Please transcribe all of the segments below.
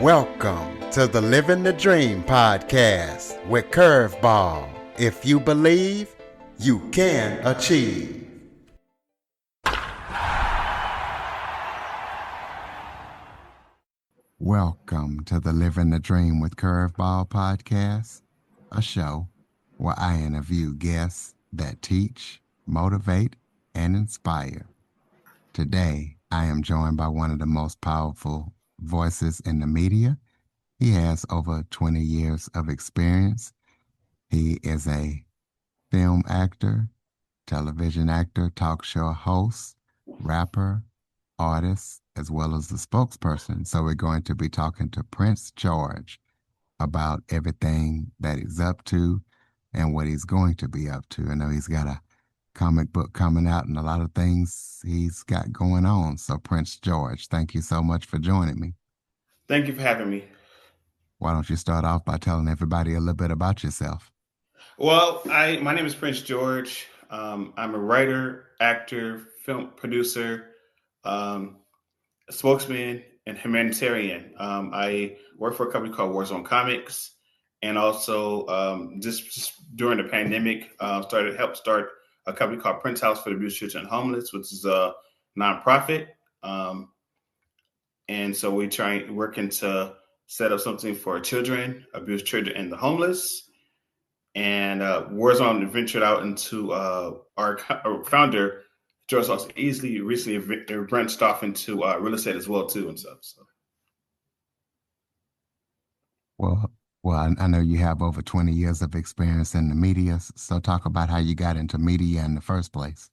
Welcome to the Living the Dream podcast with Curveball. If you believe, you can achieve. Welcome to the Living the Dream with Curveball podcast, a show where I interview guests that teach, motivate, and inspire. Today, I am joined by one of the most powerful voices in the media. He has over 20 years of experience. He is a film actor, television actor, talk show host, rapper, artist, as well as the spokesperson. So we're going to be talking to Prince George about everything that he's up to and what he's going to be up to. I know he's got a comic book coming out and a lot of things he's got going on. So Prince George, thank you so much for joining me. Thank you for having me. Why don't you start off by telling everybody a little bit about yourself? Well, my name is Prince George. I'm a writer, actor, film producer, spokesman, and humanitarian. I work for a company called Warzone Comics, and also just during the pandemic, helped start a company called Prince House for the Abused, Children, and Homeless, which is a nonprofit. And so we working to set up something for children, abused children, and the homeless. And Warzone ventured out into our founder, George also recently branched off into real estate as well too and stuff. So. Well, I know you have over 20 years of experience in the media. So talk about how you got into media in the first place.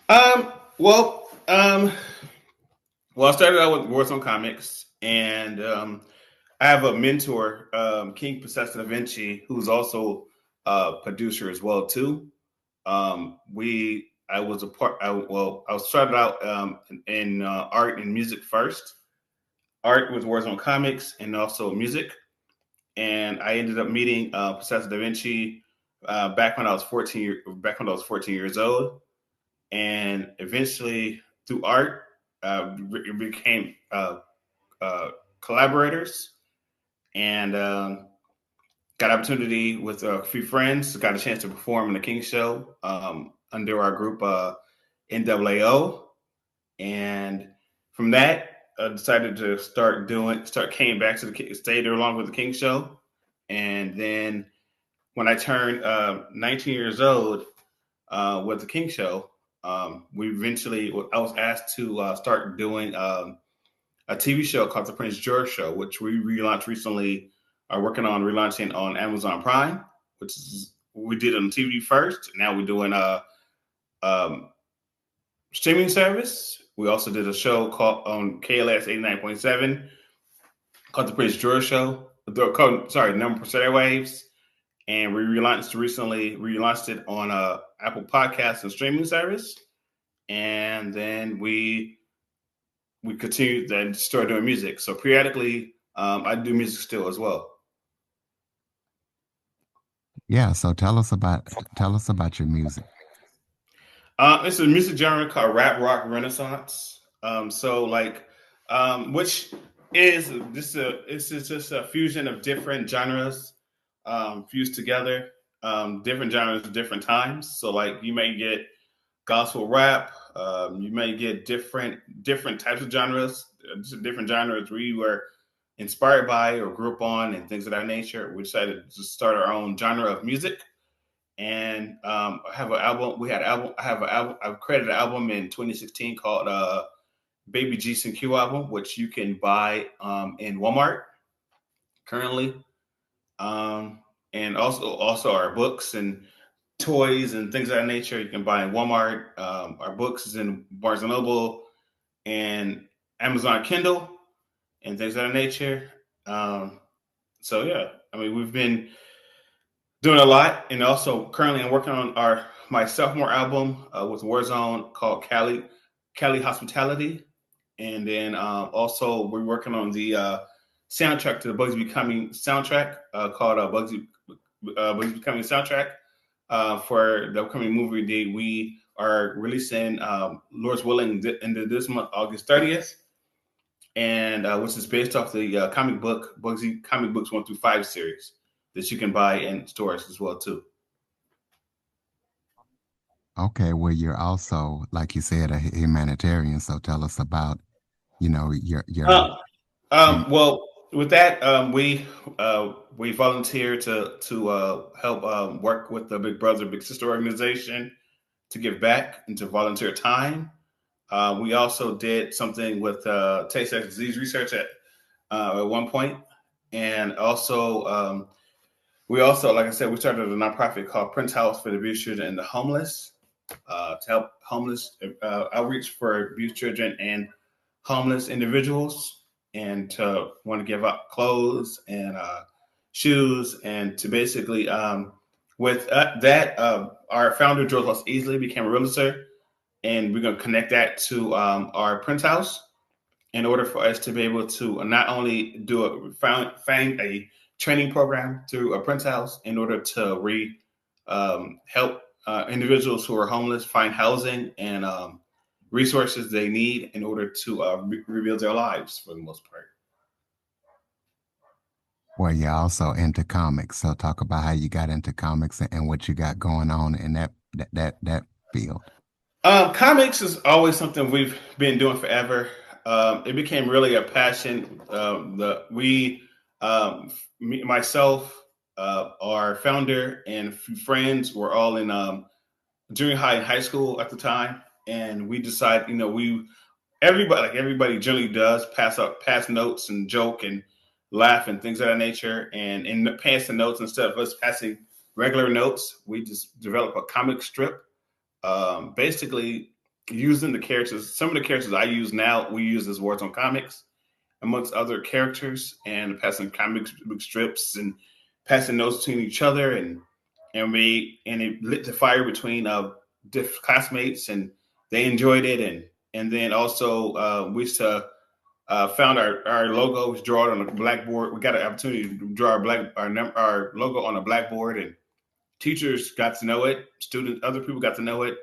Well, I started out with Warzone Comics, and I have a mentor, King Possessor Da Vinci, who's also a producer as well too. I started out in art and music first. Art with Warzone Comics and also music. And I ended up meeting Possessor Da Vinci back when I was 14 years old. And eventually through art, we became collaborators, and got opportunity with a few friends. Got a chance to perform in the King Show under our group NAAO, and from that, I decided to came back to stay there along with the King Show, and then when I turned 19 years old with the King Show, I was asked to start doing a TV show called The Prince George Show, which we relaunched recently. Are working on relaunching on Amazon Prime, which is we did on TV first. Now we're doing a streaming service. We also did a show called on KLS 89.7 called The Prince George Show. Number percent airwaves, and we relaunched it on Apple Podcasts and streaming service, and then we continued to start doing music. So periodically, I do music still as well. Yeah, so tell us about your music. It's a music genre called rap rock renaissance. Which is just a fusion of different genres fused together. Different genres, different times. So like you may get gospel rap. You may get different types of genres, different genres we were inspired by or grew up on and things of that nature. We decided to start our own genre of music, and I have an album. I've created an album in 2016 called Baby G's and Q album, which you can buy in Walmart currently, and also our books and toys and things of that nature you can buy in Walmart. Our books is in Barnes and Noble and Amazon Kindle and things of that nature. So yeah, I mean, we've been doing a lot, and also currently I'm working on my sophomore album with Warzone called Cali Hospitality, and then also we're working on the soundtrack to the Bugsy Becoming soundtrack called Bugsy Becoming soundtrack for the upcoming movie date. We are releasing Lord's willing into this month, August 30th. and which is based off the comic book Bugsy Comic Books 1 through 5 series that you can buy in stores as well too. Okay, well, you're also, like you said, a humanitarian. So tell us about, your Uh, hum- well, with that, we volunteer to help work with the Big Brother Big Sister organization to give back and to volunteer time. We also did something with taste-X disease research at one point, and also we also, like I said, we started a nonprofit called Prince House for the Abused Children and the Homeless to help homeless outreach for abused children and homeless individuals, and to want to give out clothes and shoes, and to basically with that our founder George Lost Easley became a realtor, and we're going to connect that to our Prince House in order for us to be able to not only find a training program through a Prince House in order to help individuals who are homeless find housing and resources they need in order to rebuild their lives for the most part. well, you're also into comics. So talk about how you got into comics and what you got going on in that field. Comics is always something we've been doing forever. It became really a passion. Myself, our founder, and a few friends were all in junior high and high school at the time, and we decided, everybody generally does pass notes and joke and laugh and things of that nature. And in passing notes, instead of us passing regular notes, we just develop a comic strip, basically using the characters. Some of the characters I use now, we use as words on comics, amongst other characters, and passing comic book strips and passing notes between each other, and it lit the fire between different classmates, and they enjoyed it, and then also we used to found our logo was drawn on a blackboard. We got an opportunity to draw our logo on a blackboard, and teachers got to know it. Students, other people got to know it,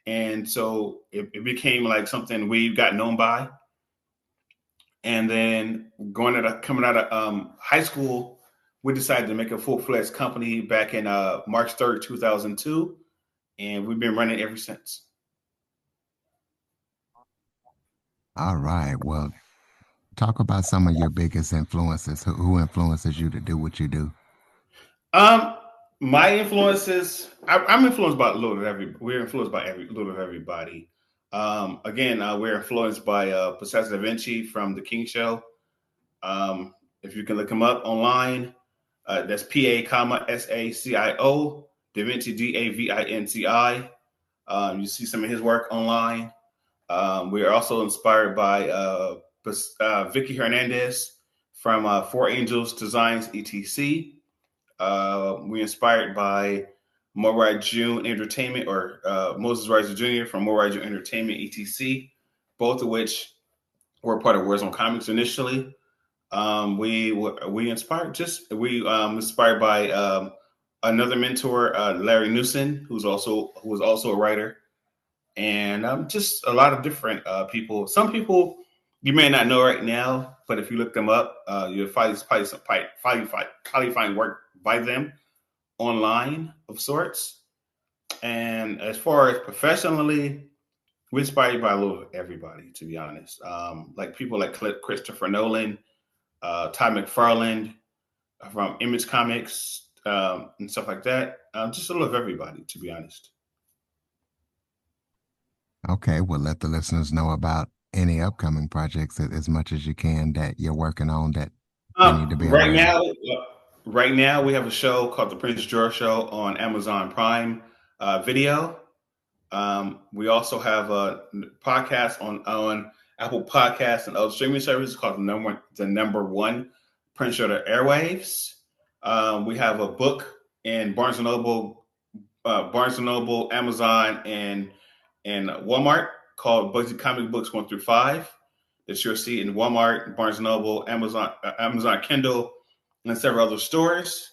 and so it became like something we got known by. And then coming out of high school, we decided to make a full-fledged company back in March 3rd, 2002, and we've been running ever since. All right. Well, talk about some of your biggest influences. Who influences you to do what you do? Um, my influences, I'm influenced by a little of every. We're influenced by every little of everybody. Again, we're influenced by Professor Da Vinci from The King Show. If you can look him up online, that's PA, comma SACIO, Da Vinci DAVINCI. You see some of his work online. We are also inspired by Vicky Hernandez from Four Angels Designs ETC. We inspired by Morai June Entertainment, or Moses Riser Jr. from Morai June Entertainment ETC, both of which were part of Warzone Comics initially. We inspired by another mentor, Larry Newson, who was also a writer, and just a lot of different people. Some people you may not know right now, but if you look them up, you'll probably find work by them online of sorts. And as far as professionally, we're inspired by a little everybody, to be honest. Like people like Christopher Nolan, Todd McFarlane from Image Comics, and stuff like that. Just a little of everybody, to be honest. Okay. Well, let the listeners know about any upcoming projects as much as you can that you're working on that they need to be Right aware of. now, we have a show called The Prince George Show on Amazon Prime Video. We also have a podcast on Apple Podcasts and other streaming services called the number one Prince George Airwaves. We have a book in Barnes and Noble, Amazon, and Walmart called Bugsy Comic Books 1 through 5 that you'll see in Walmart, Barnes and Noble, Amazon Kindle, and several other stores.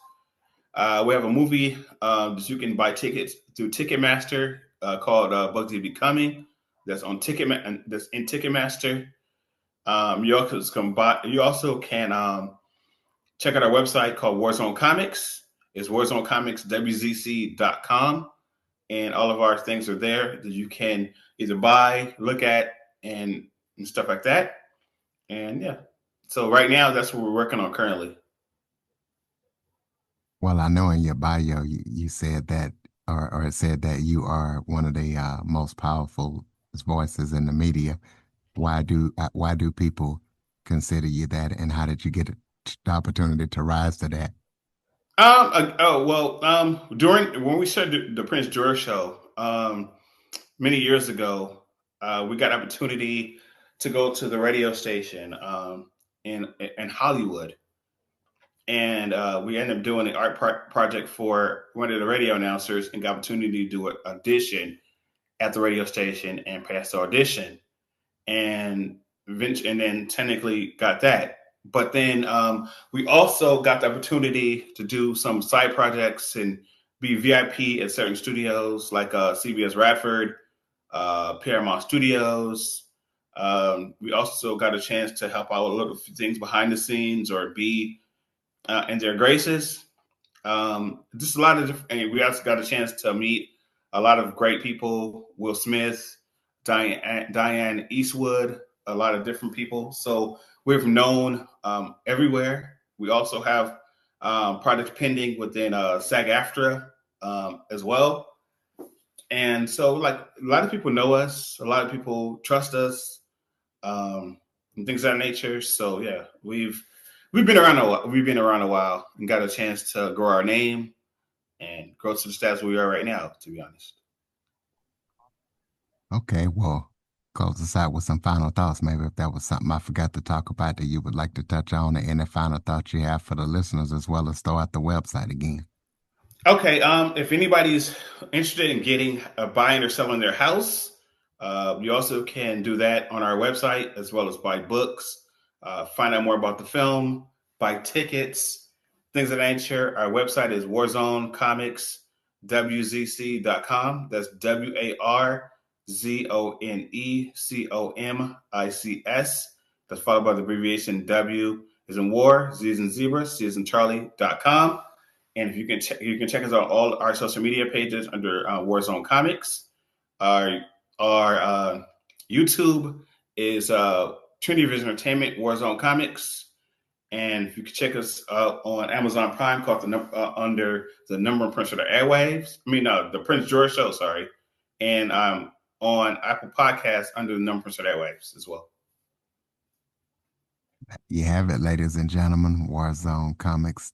We have a movie that you can buy tickets through Ticketmaster called Bugsy Becoming. That's in Ticketmaster. You also can check out our website called Warzone Comics. It's warzonecomicswzc.com, and all of our things are there that you can either buy, look at, and stuff like that. And yeah, so right now that's what we're working on currently. Well, I know in your bio you said that, or it said that you are one of the most powerful voices in the media. Why do people consider you that, and how did you get the opportunity to rise to that? During when we started the Prince George show, many years ago, we got opportunity to go to the radio station in Hollywood, and we ended up doing the project for one of the radio announcers, and got opportunity to do an audition at the radio station and pass the audition, and and then technically got that. But then we also got the opportunity to do some side projects and be VIP at certain studios like CBS Radford, Paramount Studios. We also got a chance to help out a little things behind the scenes or be in their graces. Just a lot of different, and we also got a chance to meet a lot of great people: Will Smith, Diane Eastwood, a lot of different people. So we've known everywhere. We also have projects pending within SAG-AFTRA as well. And so, like, a lot of people know us, a lot of people trust us, and things of that nature. So yeah, we've been around a while. We've been around a while and got a chance to grow our name and grow to the status we are right now, to be honest. Okay, well, close us out with some final thoughts. Maybe if that was something I forgot to talk about that you would like to touch on, or any final thoughts you have for the listeners, as well as throw out the website again. Okay, if anybody's interested in getting buying or selling their house, you also can do that on our website, as well as buy books, find out more about the film, buy tickets, things of that nature. Our website is warzonecomicswzc.com. That's WARZONECOMICS. That's followed by the abbreviation W is in war, Z is in zebra, C is in Charlie.com. And if you can you can check us out on all our social media pages under Warzone Comics. Our YouTube is Trinity Vision Entertainment Warzone Comics, and if you can check us out on Amazon Prime, called under the Number Prince of the Airwaves. The Prince George Show. Sorry, and on Apple Podcasts under the Number Prince of the Airwaves as well. You have it, ladies and gentlemen. Warzone Comics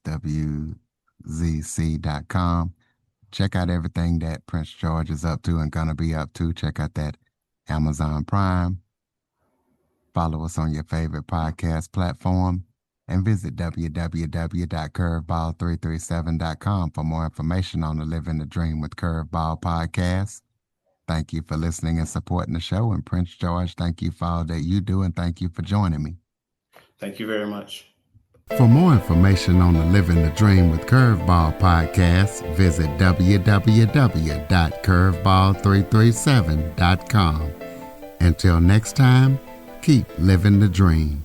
WZC.com. Check out everything that Prince George is up to and gonna be up to. Check out that Amazon Prime. Follow us on your favorite podcast platform, and visit www.curveball337.com for more information on the Living the Dream with Curveball podcast. Thank you for listening and supporting the show. And Prince George, thank you for all that you do, and thank you for joining me. Thank you very much. For more information on the Living the Dream with Curveball podcast, visit www.curveball337.com. Until next time, keep living the dream.